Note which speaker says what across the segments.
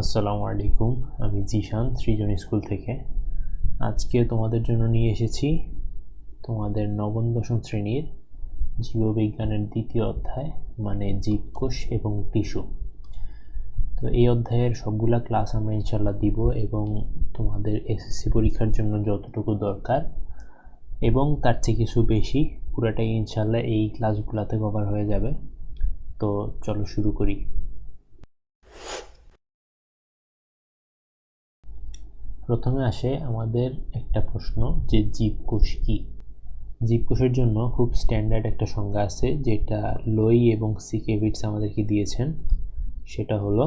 Speaker 1: আসসালামু আলাইকুম, আমি জিশান সৃজন স্কুল থেকে। আজকে তোমাদের জন্য নিয়ে এসেছি তোমাদের নবম দশম শ্রেণীর জীববিজ্ঞানের দ্বিতীয় অধ্যায়, মানে জীবকোষ এবং টিস্যু। তো এই অধ্যায়ের সবগুলা ক্লাস আমরা ইনশাল্লাহ দিব, এবং তোমাদের এসএসসি পরীক্ষার জন্য যতটুকু দরকার এবং তার চেয়ে কিছু বেশি, পুরাটাই ইনশাল্লাহ এই ক্লাসগুলোতে কভার হয়ে যাবে। তো চলো শুরু করি। প্রথমে আসে আমাদের একটা প্রশ্ন যে জীবকোষ কি। জীবকোষের জন্য খুব স্ট্যান্ডার্ড একটা সংজ্ঞা আছে, যেটা লোই এবং সিকেভিটস আমাদেরকে দিয়েছেন। সেটা হলো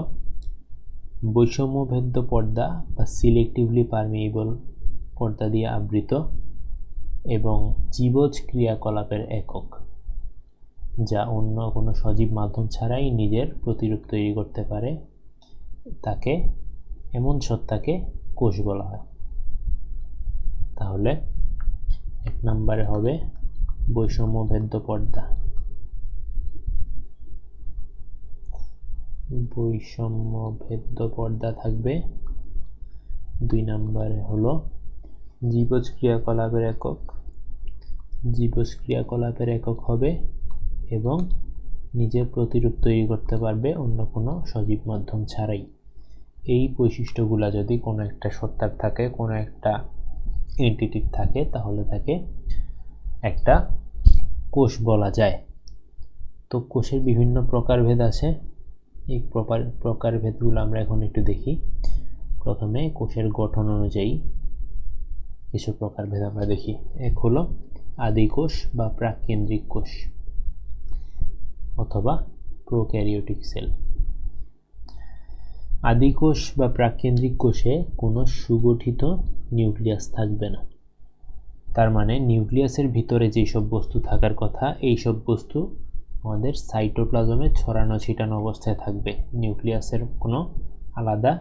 Speaker 1: বৈষম্যভেদ্য পর্দা বা সিলেক্টিভলি পারমিয়েবল পর্দা দিয়ে আবৃত এবং জীবজ ক্রিয়াকলাপের একক, যা অন্য কোনো সজীব মাধ্যম ছাড়াই নিজের প্রতিরূপ তৈরি করতে পারে, তাকে এমন সত্তাকে কোষ বলা হয়। তাহলে এক নম্বরে হবে বৈষম্যভেদ্য পর্দা। বৈষম্যভেদ্য পর্দা থাকবে। 2 নম্বরে হলো জীবজ ক্রিয়াকলাপের একক। জীবজ ক্রিয়াকলাপের একক হবে এবং নিজের প্রতিরূপ তৈরি করতে পারবে অন্য কোনো সজীব মাধ্যম ছাড়াই। এই বৈশিষ্ট্যগুলো যদি কোনো একটা সত্তার থাকে, কোনো একটা এন্টিটির থাকে, তাহলে তাকে একটা কোষ বলা যায়। তো কোষের বিভিন্ন প্রকারভেদ আছে। এই প্রকারভেদগুলো আমরা এখন একটু দেখি। প্রথমে কোষের গঠন অনুযায়ী কিছু প্রকারভেদ আমরা দেখি। এক হলো আদি কোষ বা প্রাককেন্দ্রিক কোষ অথবা প্রোক্যারিওটিক সেল। আদি কোষ বা প্রাককেন্দ্রিক কোষে কোনো সুগঠিত নিউক্লিয়াস থাকবে না। তার মানে নিউক্লিয়াসের ভিতরে যেসব বস্তু থাকার কথা, এই সব বস্তু আমাদের সাইটোপ্লাজমে ছড়ানো ছিটানো অবস্থায় থাকবে। নিউক্লিয়াসের কোনো আলাদা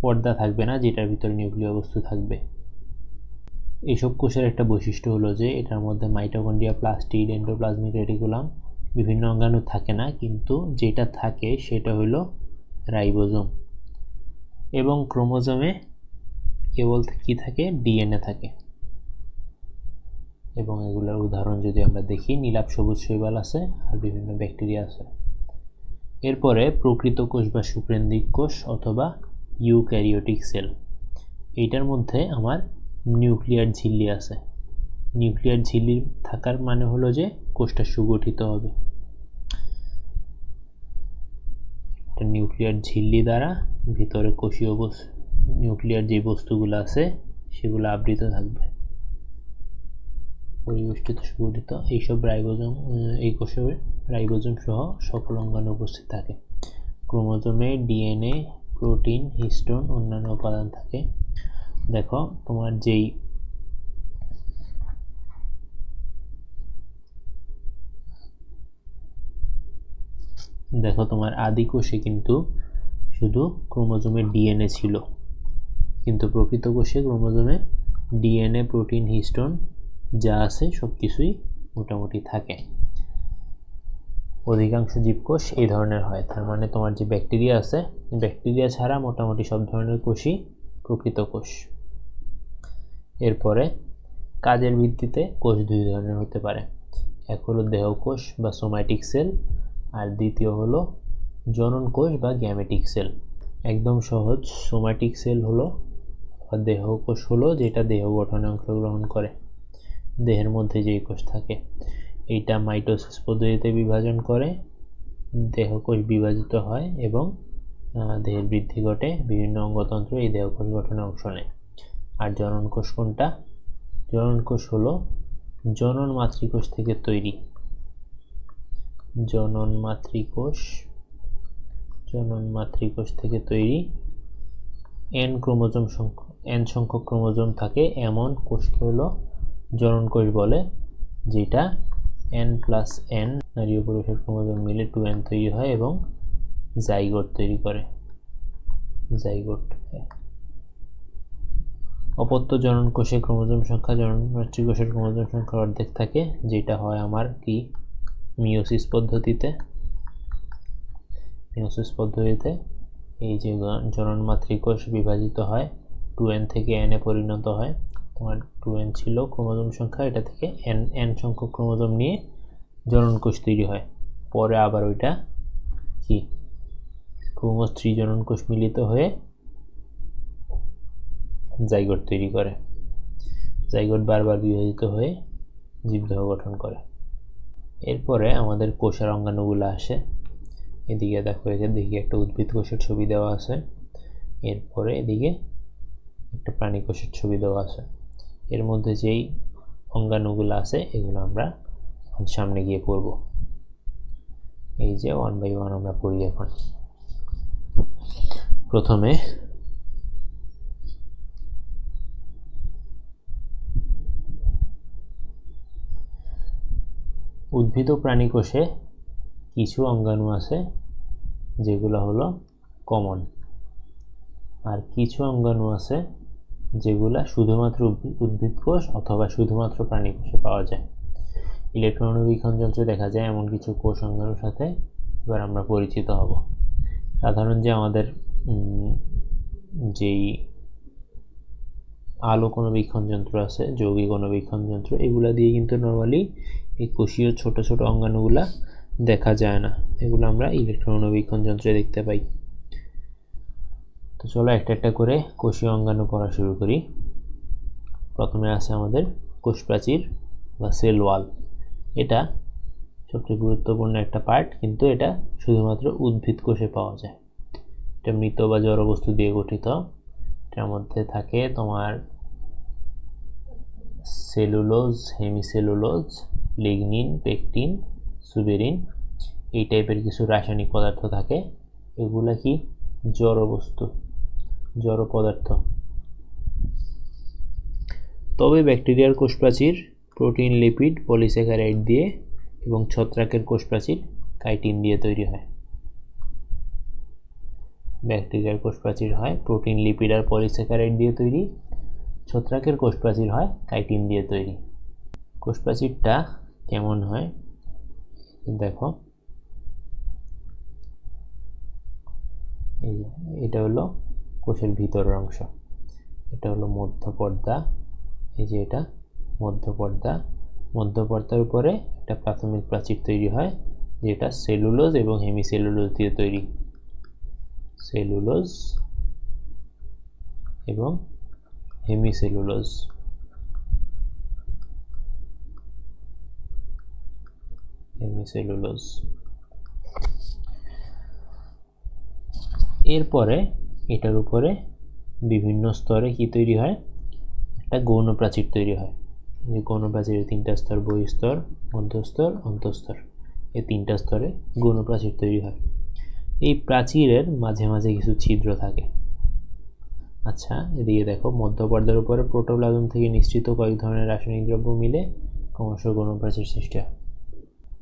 Speaker 1: পর্দা থাকবে না যেটার ভিতরে নিউক্লিয় বস্তু থাকবে। এইসব কোষের একটা বৈশিষ্ট্য হলো যে এটার মধ্যে মাইটোকন্ড্রিয়া, প্লাস্টিড, এন্ডোপ্লাজমিক রেটিকুলাম, বিভিন্ন অঙ্গাণু থাকে না, কিন্তু যেটা থাকে সেটা হলো রাইবোজোম। এবং ক্রোমোজোমে কেবল কি থাকে? ডিএনএ থাকে। এবং এগুলোর উদাহরণ যদি আমরা দেখি, নীলাভ সবুজ শৈবাল আছে আর বিভিন্ন ব্যাকটেরিয়া আছে। এরপরে প্রকৃত কোষ বা সুকেন্দ্রিক কোষ অথবা ইউক্যারিওটিক সেল। এইটার মধ্যে আমার নিউক্লিয়ার ঝিল্লি আছে। নিউক্লিয়ার ঝিল্লি থাকার মানে হলো যে কোষটা সুগঠিত হবে। একটা নিউক্লিয়ার ঝিল্লি দ্বারা ভিতরে কোষীয় নিউক্লিয়ার যে বস্তুগুলো আছে সেগুলো আবৃত থাকবে, পরিবেষ্টিত, সুগঠিত। এইসব রাইবোজোম, এই কোষে রাইবোজোম সহ সকল অঙ্গাণু উপস্থিত থাকে। ক্রোমোজোমে ডিএনএ, প্রোটিন, হিস্টোন, অন্যান্য উপাদান থাকে। দেখো তোমার তোমার আদি কোষে কিন্তু শুধু ক্রোমোজোমে ডিএনএ ছিল, কিন্তু প্রকৃত কোষে ক্রোমোজোমে ডিএনএ, প্রোটিন, হিস্টোন যা আছে সব কিছুই মোটামুটি থাকে। অধিকাংশ জীবকোষ এই ধরনের হয়। তার মানে তোমার যে ব্যাকটেরিয়া আছে, ব্যাকটেরিয়া ছাড়া মোটামুটি সব ধরনের কোষই প্রকৃত কোষ। এরপরে কাজের ভিত্তিতে কোষ 2 ধরনের হতে পারে। এক হলো দেহকোষ বা সোম্যাটিক সেল, আর দ্বিতীয় হলো জনন কোষ বা গ্যামেটিক সেল। একদম সহজ, সোম্যাটিক সেল হলো বা দেহকোষ হলো যেটা দেহ গঠনে অংশগ্রহণ করে, দেহের মধ্যে যেই কোষ থাকে। এইটা মাইটোসিস পদ্ধতিতে বিভাজন করে, দেহকোষ বিভাজিত হয় এবং দেহের বৃদ্ধি ঘটে। বিভিন্ন অঙ্গতন্ত্র এই দেহকোষ গঠনে অংশ নেয়। আর জনন কোষ কোনটা? জনন কোষ হলো জনন মাতৃকোষ থেকে তৈরি। জনন মাতৃকোষ থেকে তৈরি n সংখ্যক ক্রোমোজোম থাকে এমন কোষকে হলো জনন কোষ বলে, যেটা n+n নারী ও পুরুষের ক্রোমোজোম মিলে 2n তৈরি হয় এবং জাইগোট তৈরি করে। অপত্য জনন কোষে ক্রোমোজোম সংখ্যা জনন মাতৃকোষের ক্রোমোজোম সংখ্যার অর্ধেক থাকে, যেটা হয় আমার কি মিয়োসিস পদ্ধতিতে। এই যে জননমাতৃক কোষ বিভাজিত হয় 2n থেকে n এ পরিণত হয়। তোমার 2n ছিল ক্রোমোজোম সংখ্যা, এটা থেকে n সংখ্যক ক্রোমোজোম নিয়ে জনন কোষ তৈরি হয়। পরে আবার ওইটা কি ক্রোমোজ 3 জনন কোষ মিলিত হয়ে জাইগোট তৈরি করে। জাইগোট বারবার বিভাজিত হয়ে জীবদেহ গঠন করে। এরপরে আমাদের কোষের অঙ্গাণুগুলো আসে। এদিকে দেখো, এদিকে একটা উদ্ভিদ কোষের ছবি দেওয়া আছে, এরপরে এদিকে একটা প্রাণী কোষের ছবি দেওয়া আছে। এর মধ্যে যেই অঙ্গাণুগুলো আছে এগুলো আমরা সামনে গিয়ে পড়ব। এই যে 1 বাই 1 আমরা পড়ি এখন। প্রথমে উদ্ভিদ ও প্রাণী কোষে কিছু অঙ্গাণু আছে যেগুলো হলো কমন, আর কিছু অঙ্গাণু আছে যেগুলা শুধুমাত্র উদ্ভিদ কোষ অথবা শুধুমাত্র প্রাণী কোষে পাওয়া যায়। ইলেকট্রন অণুবীক্ষণ যন্ত্রে দেখা যায় এমন কিছু কোষ অঙ্গাণুর সাথে এবার আমরা পরিচিত হব। সাধারণ যে আমাদের যেই আলোক অণুবীক্ষণ যন্ত্র আছে, যৌগিক অণুবীক্ষণ যন্ত্র, এগুলা দিয়ে কিন্তু নরমালি এই কোষীয় ছোট ছোট অঙ্গাণুগুলা দেখা যায় না, এগুলো আমরা ইলেকট্রন অণুবীক্ষণ যন্ত্রে দেখতে পাই। তো চলো একটা একটা করে কোষীয় অঙ্গাণু পড়া শুরু করি। প্রথমে আছে আমাদের কোষ প্রাচীর বা সেল ওয়াল। এটা সবচেয়ে গুরুত্বপূর্ণ একটা পার্ট, কিন্তু এটা শুধুমাত্র উদ্ভিদ কোষে পাওয়া যায়। এটা মৃত বা জড় বস্তু দিয়ে গঠিত। এটার মধ্যে থাকে তোমার cellulose, hemicellulose, lignin, pectin, suberin, এই টাইপের কিছু রাসায়নিক পদার্থ থাকে। এগুলা কি জড় বস্তু, জড় পদার্থ। তবে ব্যাকটেরিয়ার কোষ প্রাচীর প্রোটিন, লিপিড, পলিস্যাকারাইড দিয়ে এবং ছত্রাকের কোষ প্রাচীর কাইটিন দিয়ে তৈরি হয়। ব্যাকটেরিয়ার কোষ প্রাচীর হয় প্রোটিন, লিপিড আর পলিস্যাকারাইড দিয়ে তৈরি। ছত্রাকের কোষ প্রাচীর হয় কাইটিন দিয়ে তৈরি। কোষ প্রাচীরটা কেমন হয় দেখো, এই যে এটা হলো কোষের ভিতরের অংশ, এটা হলো মধ্যপর্দা। এই যে এটা মধ্যপর্দা, মধ্যপর্দার উপরে একটা প্রাথমিক প্রাচীর তৈরি হয় যেটা সেলুলোজ এবং হেমিসেলুলোজ দিয়ে তৈরি। সেলুলোজ এবং হেমিসেলুলোজ। হেমিসেলুলোজ। এরপরে এটার উপরে বিভিন্ন স্তরে কি তৈরি হয়, একটা গৌণ প্রাচীর তৈরি হয়। যে গৌণ প্রাচীরের 3টা স্তর, বহিঃস্তর, মধ্যস্তর, অন্তঃস্তর, এই 3টা স্তরে গৌণ প্রাচীর তৈরি হয়। এই প্রাচীরের মাঝে মাঝে কিছু ছিদ্র থাকে। আচ্ছা, এদিকে দেখো, মধ্যপর্দার উপরে প্রোটোপ্লাজম থেকে নিঃসৃত কয়েক ধরনের রাসায়নিক দ্রব্য মিলে ক্রমশ গৌণ প্রাচীর সৃষ্টি হয়।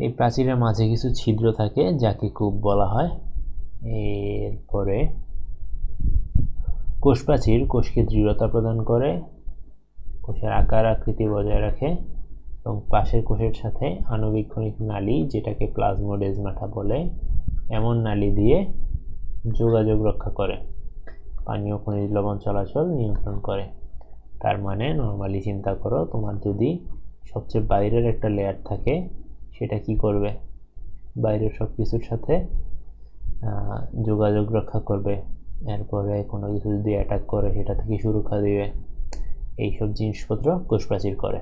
Speaker 1: এই প্রাচীরের মাঝে কিছু ছিদ্র থাকে যাকে কূপ বলা হয়। এরপরে কোষ প্রাচীর কোষকে দৃঢ়তা প্রদান করে, কোষের আকার আকৃতি বজায় রাখে এবং পাশের কোষের সাথে আণুবীক্ষণিক নালী, যেটাকে প্লাজমোডেজমাটা বলে, এমন নালী দিয়ে যোগাযোগ রক্ষা করে, পানীয় খনিজ লবণ চলাচল নিয়ন্ত্রণ করে। তার মানে নর্মালি চিন্তা করো, তোমার যদি সবচেয়ে বাইরের একটা লেয়ার থাকে, সেটা কি করবে, বাইরের সব কিছুর সাথে যোগাযোগ রক্ষা করবে। এরপরে কোনো কিছু যদি অ্যাটাক করে সেটা থেকে সুরক্ষা দিবে। এইসব জিনিসপত্র কোষ প্রাচীর করে।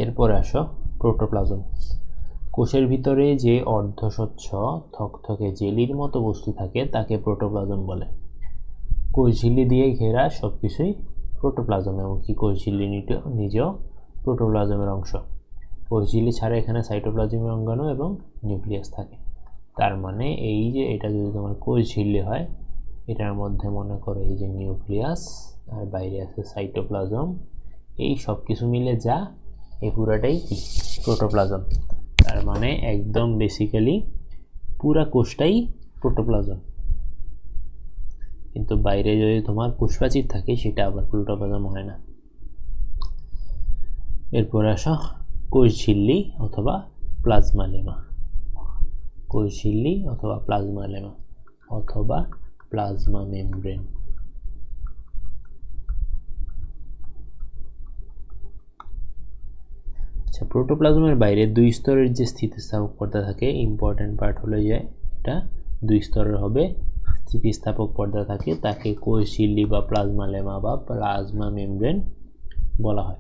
Speaker 1: এরপরে আসো প্রোটোপ্লাজম। কোষের ভিতরে যে অর্ধস্বচ্ছ থকথকে জেলির মতো বস্তু থাকে তাকে প্রোটোপ্লাজম বলে। কোষঝিল্লি দিয়ে ঘেরা সবকিছুই প্রোটোপ্লাজম, এমনকি কোষঝিল্লি নিজেও প্রোটোপ্লাজমের অংশ। কোষঝিল্লি ছাড়া এখানে সাইটোপ্লাজমীয় অঙ্গাণু এবং নিউক্লিয়াস থাকে। তার মানে এই যে এটা যদি তোমার কোষঝিল্লি হয়, এটার মধ্যে মনে করো এই যে নিউক্লিয়াস আর বাইরে আছে সাইটোপ্লাজম, এই সব কিছু মিলে যা এই পুরাটাই প্রোটোপ্লাজম। তার মানে একদম বেসিক্যালি পুরা কোষটাই প্রোটোপ্লাজম। কিন্তু বাইরে যদি তোমার কোষ প্রাচীর থাকে সেটা আবার প্রোটোপ্লাজম হয় না। এরপর আসো কোষঝিল্লি অথবা প্লাজমা লেমা। কোষ ঝিল্লি অথবা প্লাজমা লেমা অথবা প্লাজমা মেমব্রেন। আচ্ছা, প্রোটোপ্লাজমের বাইরে দুই স্তরের যে স্থিতিস্থাপক পর্দা থাকে, ইম্পর্টেন্ট পার্ট হলো যে এটা দুই স্তরের হবে। স্থিতিস্থাপক পর্দা থাকে, তাকে কোষ ঝিল্লি বা প্লাজমা লেমা বা প্লাজমা মেমব্রেন বলা হয়।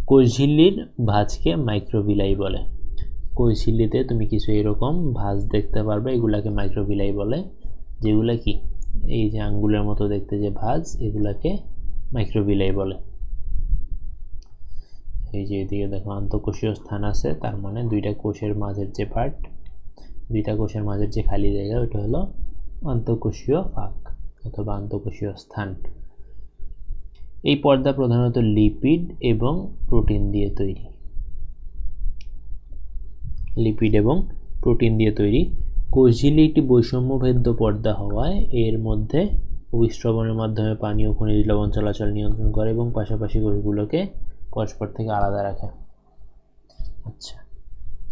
Speaker 1: কোষ ঝিল্লির ভাঁজকে মাইক্রোভিলাই বলে। কোষ ঝিল্লিতে তুমি কিছু এরকম ভাঁজ দেখতে পারবে, এগুলাকে মাইক্রোভিলাই বলে। যেগুলা কি এই যে আঙ্গুলের মতো দেখতে যে ভাঁজ, এগুলাকে মাইক্রোভিলাই বলে। এই যে এদিকে দেখো আন্তঃকোষীয় স্থান আছে, তার মানে দুইটা কোষের মাঝের যে পার্ট, দুইটা কোষের মাঝের যে খালি জায়গা, ওটা হলো আন্তঃকোষীয় ফাঁক অথবা আন্তঃকোষীয় স্থান। এই পর্দা প্রধানত লিপিড এবং প্রোটিন দিয়ে তৈরি। লিপিড এবং প্রোটিন দিয়ে তৈরি। কোষ ঝিল্লি একটি বৈষম্যভেদ্য পর্দা হওয়ায় এর মধ্যে অভিস্রবণের মাধ্যমে পানি ও খনিজ লবণ চলাচল নিয়ন্ত্রণ করে এবং পাশাপাশি কোষগুলোকে পরস্পর থেকে আলাদা রাখে। আচ্ছা,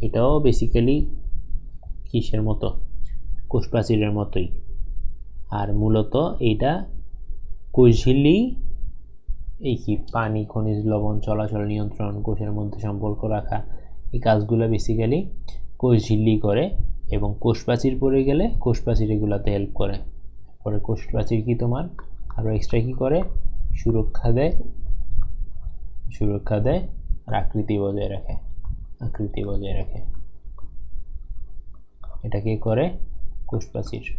Speaker 1: এটাও বেসিক্যালি কিসের মতো? কোষ প্রাচীরের মতোই। আর মূলত এইটা কোষ ঝিল্লি এই কি পানি খনিজ লবণ চলাচল নিয়ন্ত্রণ, কোষের মধ্যে সম্পর্ক রাখা, এই কাজগুলো বেসিক্যালি কোষ ঝিল্লি করে। এবং কোষ প্রাচীর পড়ে গেলে কোষ প্রাচীর এগুলাতে হেল্প করে। পরে কোষ প্রাচীর কি তোমার আরও এক্সট্রা কি করে? সুরক্ষা দেয় আর আকৃতি বজায় রাখে। এটা কি করে? কোষ প্রাচীর।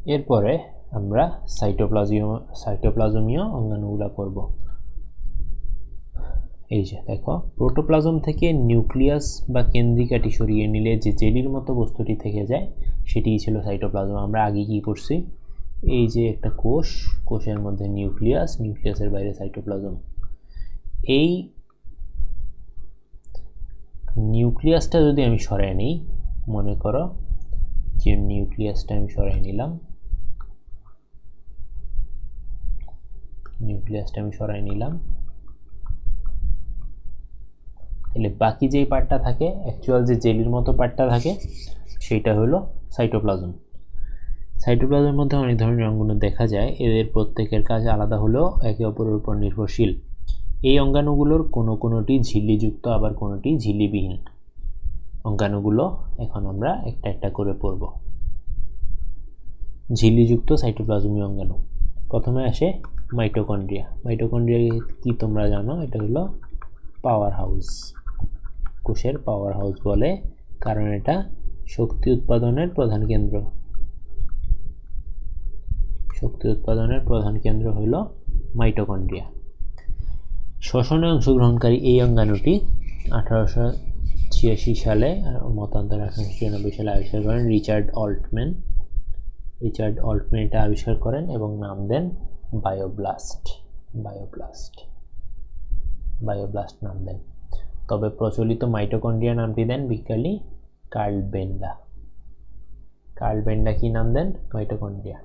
Speaker 1: এরপরে আমরা সাইটোপ্লাজমীয় অঙ্গাণুগুলা পড়ব। এই যে দেখো, প্রোটোপ্লাজম থেকে নিউক্লিয়াস বা কেন্দ্রিকাটি সরিয়ে নিলে যে জেলির মতো বস্তুটি থেকে যায়, সেটিই ছিল সাইটোপ্লাজম। আমরা আগে কি পড়ছি? এই যে একটা কোষের মধ্যে নিউক্লিয়াসের বাইরে সাইটোপ্লাজম। এই নিউক্লিয়াসটা যদি আমি সরাই নিই, মনে করো যে নিউক্লিয়াসটা আমি সরাই নিলাম, তাহলে বাকি যেই পার্টটা থাকে, অ্যাকচুয়াল যে জেলির মতো পার্টটা থাকে, সেইটা হলো সাইটোপ্লাজম। সাইটোপ্লাজমের মধ্যে অনেক ধরনের অঙ্গাণু দেখা যায়। এদের প্রত্যেকের কাজ আলাদা হলেও একে অপরের উপর নির্ভরশীল। এই অঙ্গাণুগুলোর কোনোটি ঝিল্লিযুক্ত, আবার কোনোটি ঝিল্লিবিহীন। অঙ্গাণুগুলো এখন আমরা একটা একটা করে পড়ব। ঝিল্লিযুক্ত সাইটোপ্লাজমীয় অঙ্গাণু। প্রথমে আসে মাইটোকন্ড্রিয়া। মাইটোকন্ড্রিয়া কি তোমরা জানো? এটা হলো পাওয়ার হাউস, কোষের পাওয়ার হাউস বলে, কারণ এটা শক্তি উৎপাদনের প্রধান কেন্দ্র হইল মাইটোকন্ড্রিয়া। শ্বসনে অংশগ্রহণকারী এই অঙ্গাণুটি 1886 সালে, মতান্তরে 1896 সালে আবিষ্কার করেন রিচার্ড অল্টম্যান। এটা আবিষ্কার করেন এবং নাম দেন বায়োব্লাস্ট নাম দেন। তবে প্রচলিত মাইটোকন্ড্রিয়া নামটি দেন বিজ্ঞানী কার্ল বেন্ডা। কি নাম দেন? মাইটোকন্ড্রিয়া।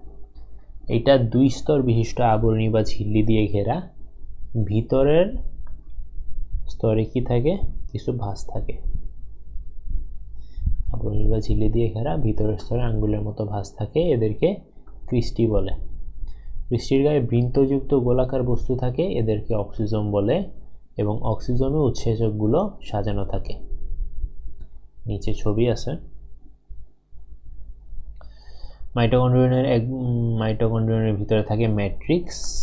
Speaker 1: এটা দুই স্তর বিশিষ্ট আবরণী বা ঝিল্লি দিয়ে ঘেরা। ভিতরের স্তরে কি থাকে? কিছু ভাঁজ থাকে। আবরণী বা ঝিল্লি দিয়ে ঘেরা, ভিতরের স্তরে আঙ্গুলের মতো ভাঁজ থাকে। এদেরকে ক্রিস্টি বলে। ক্রিস্টির গায়ে বৃন্তযুক্ত গোলাকার বস্তু থাকে, এদেরকে অক্সিজোম বলে। এবং অক্সিজোমে উৎসেচকগুলো সাজানো থাকে। নিচে ছবি আছে। মাইটোকন্ড্রিয়নের ভিতরে থাকে ম্যাট্রিক্স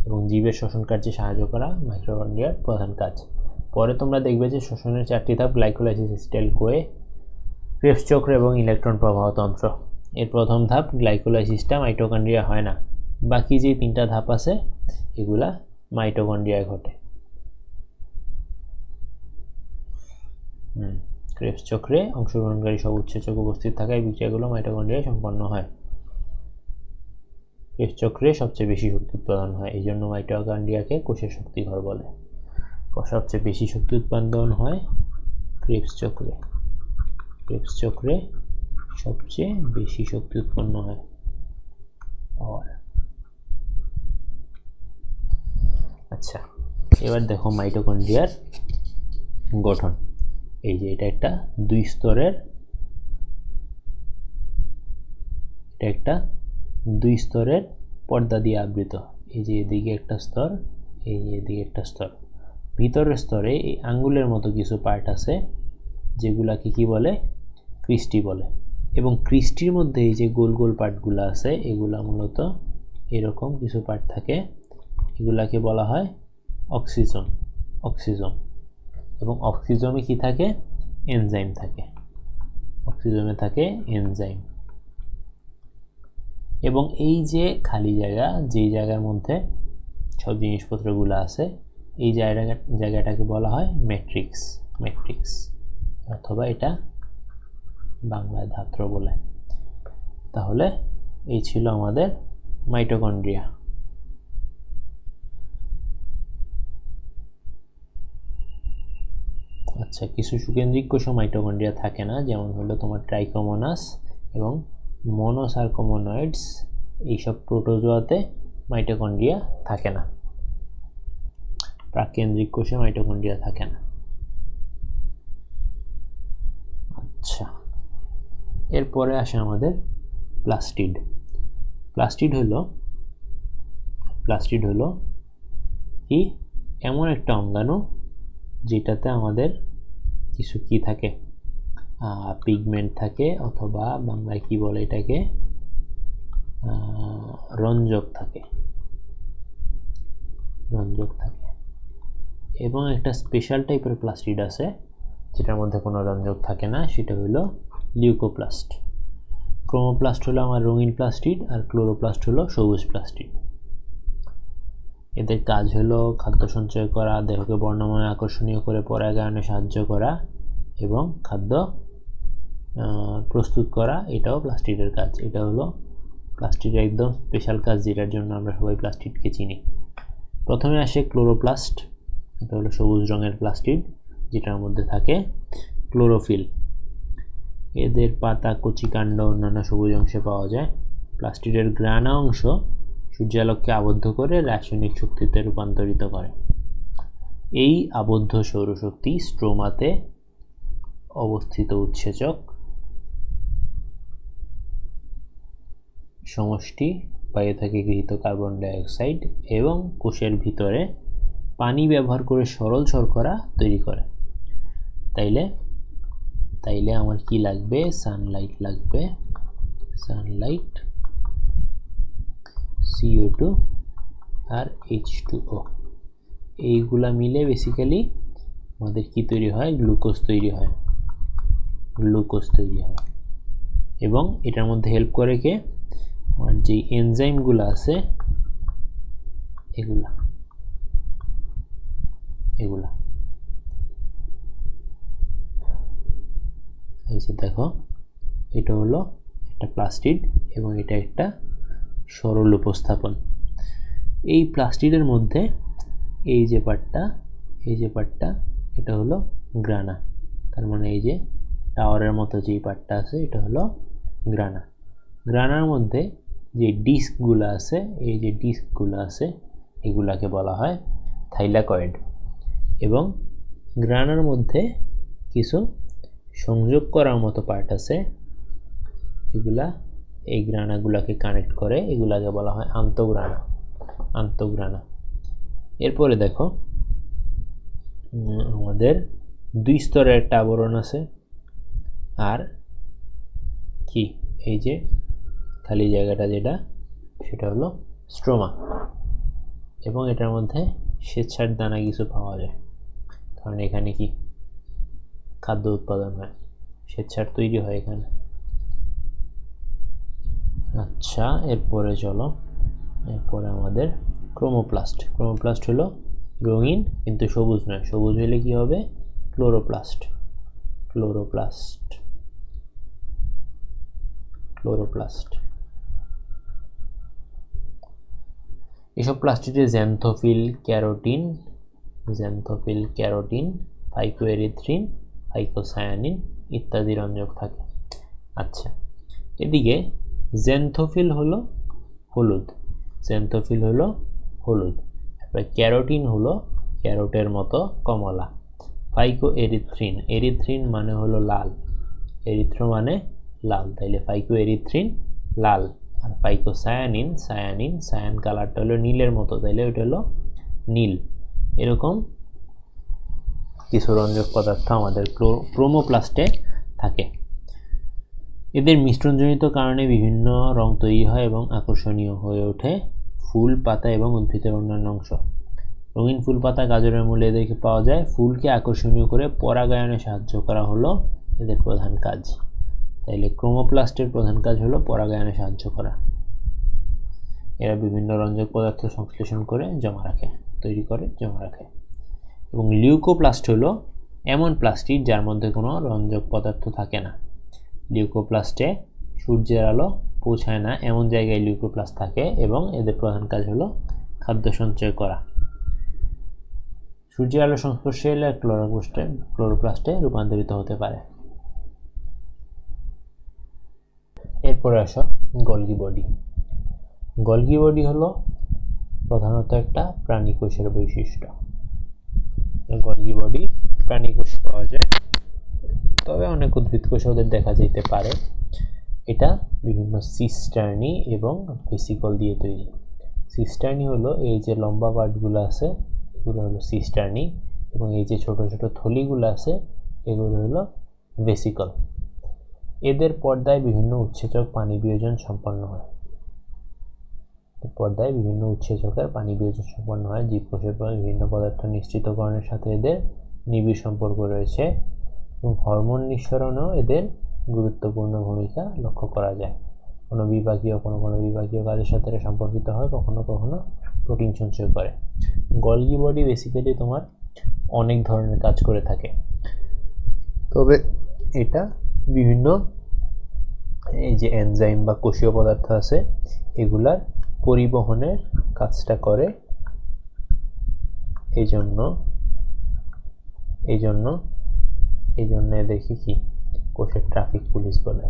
Speaker 1: এবং জীবের শ্বসন কার্যে সাহায্য করা মাইটোকন্ড্রিয়ার প্রধান কাজ। পরে তোমরা দেখবে যে শ্বসনের 4টি ধাপ: গ্লাইকোলাইসিস, স্টেল-কোয়ে, ক্রেবস চক্র এবং ইলেকট্রন প্রবাহতন্ত্র। এর প্রথম ধাপ গ্লাইকোলাইসিসটা মাইটোকন্ড্রিয়া হয় না, বাকি যে 3টা ধাপ আছে এগুলা মাইটোকন্ড্রিয়ায় ঘটে। ক্রেবস চক্রে অংশগ্রহণকারী সব উৎসেচক উপস্থিত থাকায় বিক্রিয়াগুলো মাইটোকন্ড্রিয়ায় সম্পন্ন হয়। ক্রেবস চক্রে সবচেয়ে বেশি শক্তি উৎপাদন হয়, এই জন্য মাইটোকন্ড্রিয়াকে কোষের শক্তিঘর বলে। সবচেয়ে বেশি শক্তি উৎপাদন হয় ক্রেবস চক্রে। ক্রেবস চক্রে সবচেয়ে বেশি শক্তি উৎপন্ন হয়, পাওয়ার। আচ্ছা, এবার দেখো মাইটোকন্ড্রিয়ার গঠন। এই যে এটা একটা দুই স্তরের পর্দা দিয়ে আবৃত। এই যে এদিকে একটা স্তর, এই যে এদিকে একটা স্তর। ভিতরের স্তরে এই আঙ্গুলের মতো কিছু পার্ট আছে, যেগুলাকে কি বলে? ক্রিস্টি বলে। এবং ক্রিস্টির মধ্যে এই যে গোল গোল পার্টগুলো আছে, এগুলা মূলত এরকম কিছু পার্ট থাকে, এগুলাকে বলা হয় অক্সিজোম। এবং অক্সিজোমে কি থাকে? এনজাইম থাকে। অক্সিজোমে থাকে এনজাইম। এবং এই যে খালি জায়গা, যেই জায়গার মধ্যে সব জিনিসপত্রগুলো আছে, এই জায়গাটাকে বলা হয় ম্যাট্রিক্স, অথবা এটা বাংলায় ধাত্র বলে। তাহলে এই ছিল আমাদের মাইটোকন্ড্রিয়া। আচ্ছা, কিছু সুকেন্দ্রিক কোষে মাইটোকন্ড্রিয়া থাকে না, যেমন হলো তোমার ট্রাইকোমোনাস এবং মনোসার্কোমোনয়েডস। এইসব প্রোটোজোয়াতে মাইটোকন্ড্রিয়া থাকে না। প্রাকেন্দ্রিক কোষে মাইটোকন্ড্রিয়া থাকে না। আচ্ছা, এরপরে আসে আমাদের প্লাস্টিড। প্লাস্টিড হলো কি? এমন একটা অঙ্গাণু যেটাতে আমাদের কিছু কি থাকে? পিগমেন্ট থাকে, অথবা বাংলায় কি বলে এটাকে? রঞ্জক থাকে। এবং একটা স্পেশাল টাইপের প্লাস্টিড আছে যেটার মধ্যে কোনো রঞ্জক থাকে না, সেটা হলো লিউকোপ্লাস্ট। ক্রোমোপ্লাস্ট হলো আমার রঙিন প্লাস্টিড, আর ক্লোরোপ্লাস্ট হলো সবুজ প্লাস্টিড। এদের কাজ হলো খাদ্য সঞ্চয় করা, দেহকে বর্ণময় আকর্ষণীয় করে পরাগায়নে সাহায্য করা এবং খাদ্য প্রস্তুত করা। এটাও প্লাস্টিডের কাজ। এটা হলো প্লাস্টিডের একদম স্পেশাল কাজ, যেটার জন্য আমরা সবাই প্লাস্টিডকে চিনি। প্রথমে আসে ক্লোরোপ্লাস্ট। এটা হলো সবুজ রঙের প্লাস্টিড, যেটার মধ্যে থাকে ক্লোরোফিল। এদের পাতা, কচি কাণ্ড, অন্যান্য সবুজ অংশে পাওয়া যায়। প্লাস্টিডের গ্রানা অংশ সূর্যালোককে আবদ্ধ করে রাসায়নিক শক্তিতে রূপান্তরিত করে। এই আবদ্ধ সৌরশক্তি স্ট্রোমাতে অবস্থিত উৎসেচক সমষ্টি বাইরে থেকে গৃহীত কার্বন ডাই অক্সাইড এবং কোষের ভিতরে পানি ব্যবহার করে সরল শর্করা তৈরি করে। তাইলে আমার কি লাগবে? সানলাইট লাগবে। সানলাইট, CO2 আর H2O। এইগুলা মিলে বেসিক্যালি আমাদের কি তৈরি হয়? গ্লুকোজ তৈরি হয়। এবং এটার মধ্যে হেল্প করে কে? আমার যে এনজাইমগুলো আছে এগুলা। এই যে দেখো, এটা হলো একটা প্লাস্টিড এবং এটা একটা সরল উপস্থাপন। এই প্লাস্টিডের মধ্যে এই যে পার্টটা এটা হলো গ্রানা। তার মানে এই যে টাওয়ারের মতো যেই পার্টটা আছে এটা হলো গ্রানা। গ্রানার মধ্যে যে ডিস্কগুলো আছে, এগুলাকে বলা হয় থাইলাকয়েড। এবং গ্রানার মধ্যে কিছু সংযোগ করার মতো পার্ট আছে, এগুলা এই গ্রানাগুলাকে কানেক্ট করে, এগুলাকে বলা হয় আন্তঃগ্রানা। এরপরে দেখো, আমাদের দুই স্তরের একটা আবরণ আছে, আর কি এই যে খালি জায়গাটা সেটা হলো স্ট্রোমা। এবং এটার মধ্যে শ্বেতসার দানা কিছু পাওয়া যায়, কারণ এখানে কি খাদ্য উৎপাদন হয়, শ্বেতসার তৈরি হয় এখানে। আচ্ছা, এরপরে আমাদের ক্রোমোপ্লাস্ট হলো রঙিন কিন্তু সবুজ নয়। সবুজ হলে কি হবে? ক্লোরোপ্লাস্ট। এসব প্লাস্টিডে জ্যান্থোফিল, ক্যারোটিন, ফাইকোএরিথ্রিন, ফাইকোসায়ানিন ইত্যাদি রঞ্জক থাকে। আচ্ছা, এদিকে জেন্থোফিল হলো হলুদ, জেন্থোফিল হলো হলুদ। তারপরে ক্যারোটিন হলো ক্যারোটের মতো কমলা। ফাইকো এরিথ্রিন, এরিথ্রিন মানে হলো লাল, এরিথ্রো মানে লাল, তাইলে ফাইকো এরিথ্রিন লাল। আর ফাইকো সায়ানিন, সায়ানিন সায়ান কালারটা হলো নীলের মতো, তাইলে ওইটা হলো নীল। এরকম কিছু রঞ্জক পদার্থ আমাদের ক্রোমোপ্লাস্টে থাকে। এদের মিশ্রণজনিত কারণে বিভিন্ন রং তৈরি হয় এবং আকর্ষণীয় হয়ে ওঠে ফুল, পাতা এবং উদ্ভিদের অন্যান্য অংশ। রঙিন ফুল, পাতা, গাজরের মূলে এদেরকে পাওয়া যায়। ফুলকে আকর্ষণীয় করে পরাগায়নে সাহায্য করা হলো এদের প্রধান কাজ। তাইলে ক্রোমোপ্লাস্টের প্রধান কাজ হলো পরাগায়নে সাহায্য করা। এরা বিভিন্ন রঞ্জক পদার্থ সংশ্লেষণ করে জমা রাখে, তৈরি করে জমা রাখে। এবং লিউকোপ্লাস্ট হলো এমন প্লাস্টিড যার মধ্যে কোনো রঞ্জক পদার্থ থাকে না। লিউকোপ্লাস্টে সূর্যের আলো পৌঁছায় না এমন জায়গায় লিউকোপ্লাস্ট থাকে এবং এদের প্রধান কাজ হলো খাদ্য সঞ্চয় করা। সূর্যের আলোর সংস্পর্শে এলে ক্লোরোপ্লাস্টে রূপান্তরিত হতে পারে। এরপরে আসো গলগি বডি। গলগি বডি হলো প্রধানত একটা প্রাণী কোষের বৈশিষ্ট্য। গলগি বডি প্রাণী কোষ পাওয়া যায়, তবে অনেক উদ্ভিদ কোষে ওদের দেখা যেতে পারে। এটা বিভিন্ন সিস্টার্নি এবং ভেসিকল দিয়ে তৈরি। সিস্টার্নি হলো এই যে লম্বা পার্টগুলো আছে, এগুলো হলো সিস্টার্নি, এবং এই যে ছোট ছোট থলিগুলো আছে এগুলো হলো ভেসিকল। এদের পর্দায় বিভিন্ন উৎসেচক পানি বিয়োজন সম্পন্ন হয়। পর্দায় বিভিন্ন উৎসেচকের পানি বিয়োজন সম্পন্ন হয়। জীবকোষের বিভিন্ন পদার্থ নিশ্চিতকরণের সাথে এদের নিবিড় সম্পর্ক রয়েছে এবং হরমোন নিঃসরণেও এদের গুরুত্বপূর্ণ ভূমিকা লক্ষ্য করা যায়। কোনো বিভাগীয় কাজের সাথে এরা সম্পর্কিত হয়, কখনো কখনো প্রোটিন সঞ্চয় করে। গলগি বডি বেসিক্যালি তোমার অনেক ধরনের কাজ করে থাকে, তবে এটা বিভিন্ন এই যে এনজাইম বা কোষীয় পদার্থ আছে এগুলার পরিবহনের কাজটা করে। এই জন্য এদেরকে কি কোষের ট্রাফিক পুলিশ বলে,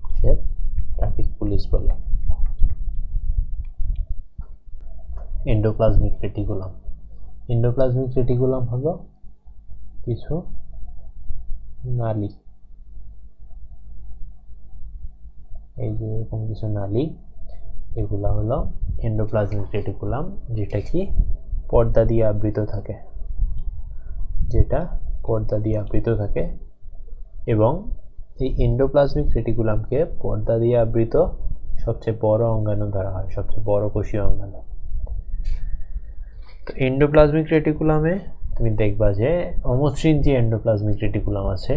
Speaker 1: কোষের ট্রাফিক পুলিশ বলে। Endoplasmic reticulum. এন্ডোপ্লাজমিক রেটিকুলাম হলো কিছু নালী, এই যে এরকম কিছু নালী, এগুলা হলো এন্ডোপ্লাজমিক রেটিকুলাম, যেটা কি পর্দা দিয়ে আবৃত থাকে, এবং এই এন্ডোপ্লাজমিক রেটিকুলামকে পর্দা দিয়ে আবৃত সবচেয়ে বড় অঙ্গাণু ধরা হয়, সবচেয়ে বড় কোষীয় অঙ্গাণু। তো এন্ডোপ্লাজমিক রেটিকুলামে তুমি দেখবা যে অমসৃণ যে এন্ডোপ্লাজমিক রেটিকুলাম আছে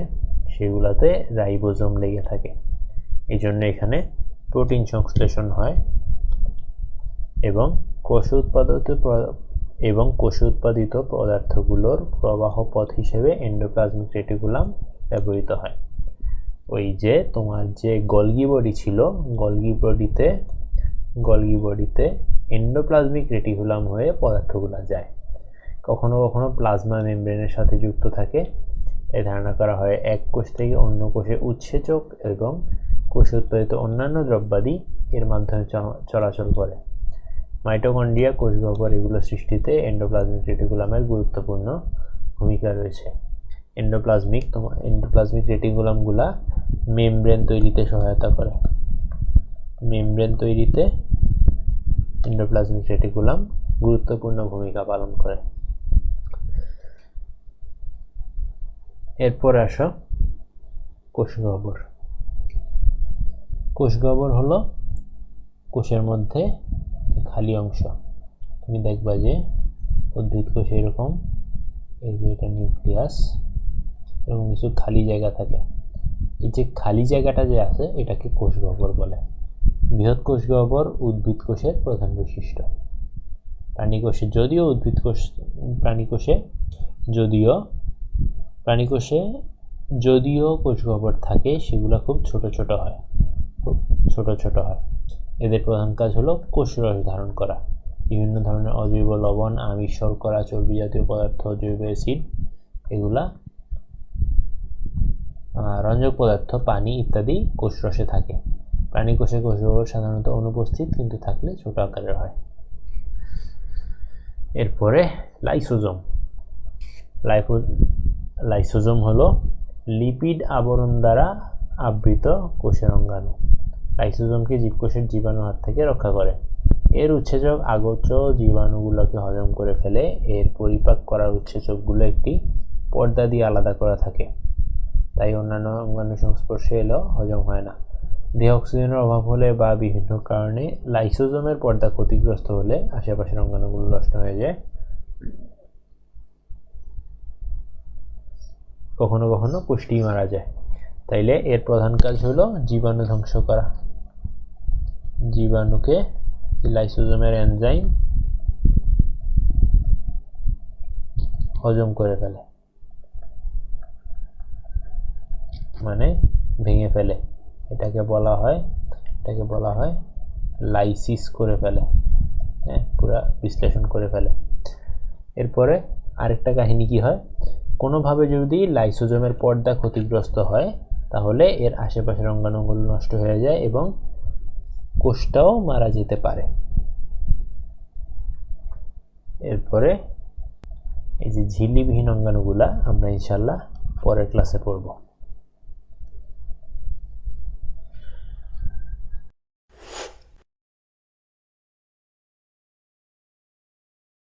Speaker 1: সেগুলাতে রাইবোজোম লেগে থাকে। এই জন্য এখানে প্রোটিন সংশ্লেষণ হয় এবং কোষ উৎপাদিত পদার্থগুলোর প্রবাহ পথ হিসেবে এন্ডোপ্লাজমিক রেটিকুলাম ব্যবহৃত হয়। ওই যে তোমার যে গলগি বডি ছিল, গলগি বডিতে এন্ডোপ্লাজমিক রেটিকুলাম হয়ে পদার্থগুলো যায়। কখনো কখনো প্লাজমা মেমব্রেনের সাথে যুক্ত থাকে। এই ধারণা করা হয় এক কোষ থেকে অন্য কোষে উৎসেচক এবং কোষে উৎপাদিত অন্যান্য দ্রব্যাদি এর মাধ্যমে চলাচল করে। মাইটোকন্ড্রিয়া, কোষগহ্বর এগুলো সৃষ্টিতে এন্ডোপ্লাজমিক রেটিকুলামের গুরুত্বপূর্ণ ভূমিকা রয়েছে। এন্ডোপ্লাজমিক রেটিকুলামগুলা মেমব্রেন তৈরিতে সহায়তা করে। মেমব্রেন তৈরিতে এন্ডোপ্লাজমিক রেটিকুলাম গুরুত্বপূর্ণ ভূমিকা পালন করে। এরপর আসো কোষগহ্বর। কোষগহ্বর হলো কোষের মধ্যে খালি অংশ। তুমি দেখবা যে উদ্ভিদ কোষে এরকম, এই যে এটা নিউক্লিয়াস, এরকম কিছু খালি জায়গা থাকে। এই যে খালি জায়গাটা যে আছে এটাকে কোষগহ্বর বলে। বৃহৎ কোষগহ্বর উদ্ভিদ কোষের প্রধান বৈশিষ্ট্য। প্রাণীকোষে যদিও কোষগহ্বর থাকে সেগুলো খুব ছোট ছোট হয়। এদের প্রধান কাজ হলো কোষরস ধারণ করা। বিভিন্ন ধরনের অজৈব লবণ, আমিষ, শর্করা, চর্বি জাতীয় পদার্থ, জৈব অ্যাসিড এগুলা রঞ্জক পদার্থ পানি ইত্যাদি কোষরসে থাকে। প্রাণী কোষে কোষরস সাধারণত অনুপস্থিত, কিন্তু থাকলে ছোট আকারের হয়। এরপরে লাইসোজোম। লাইসোজোম হলো লিপিড আবরণ দ্বারা আবৃত কোষের অঙ্গাণু। লাইসোজোমকে জীবকোষের জীবাণুর হাত থেকে রক্ষা করে। এর উৎসেচক আগোচ্চ জীবাণুগুলোকে হজম করে ফেলে। এর পরিপাক করার উৎসেচকগুলো একটি পর্দা দিয়ে আলাদা করা থাকে, তাই অন্যান্য অঙ্গাণুর সংস্পর্শে এলেও হজম হয় না। দেহে অক্সিজেনের অভাব হলে বা বিভিন্ন কারণে লাইসোজোমের পর্দা ক্ষতিগ্রস্ত হলে আশেপাশের অঙ্গাণুগুলো নষ্ট হয়ে যায়। কখনো কখনো কোষটি মারা যায়। তাইলে এর প্রধান কাজ হলো জীবাণু ধ্বংস করা। জীবাণুকে লাইসোজোমের এনজাইম হজম করে ফেলে, মানে ভেঙে ফেলে। এটাকে বলা হয় লাইসিস করে ফেলে, হ্যাঁ, পুরা বিশ্লেষণ করে ফেলে। এরপরে আরেকটা কাহিনী কি হয়, কোনোভাবে যদি লাইসোজোমের পর্দা ক্ষতিগ্রস্ত হয় তাহলে এর আশেপাশের অঙ্গাণুগুলো নষ্ট হয়ে যায় এবং কোষটাও মারা যেতে পারে। এরপরে এই যে ঝিল্লিবিহীন অঙ্গাণুগুলা আমরা ইনশাআল্লাহ পরের ক্লাসে পড়ব।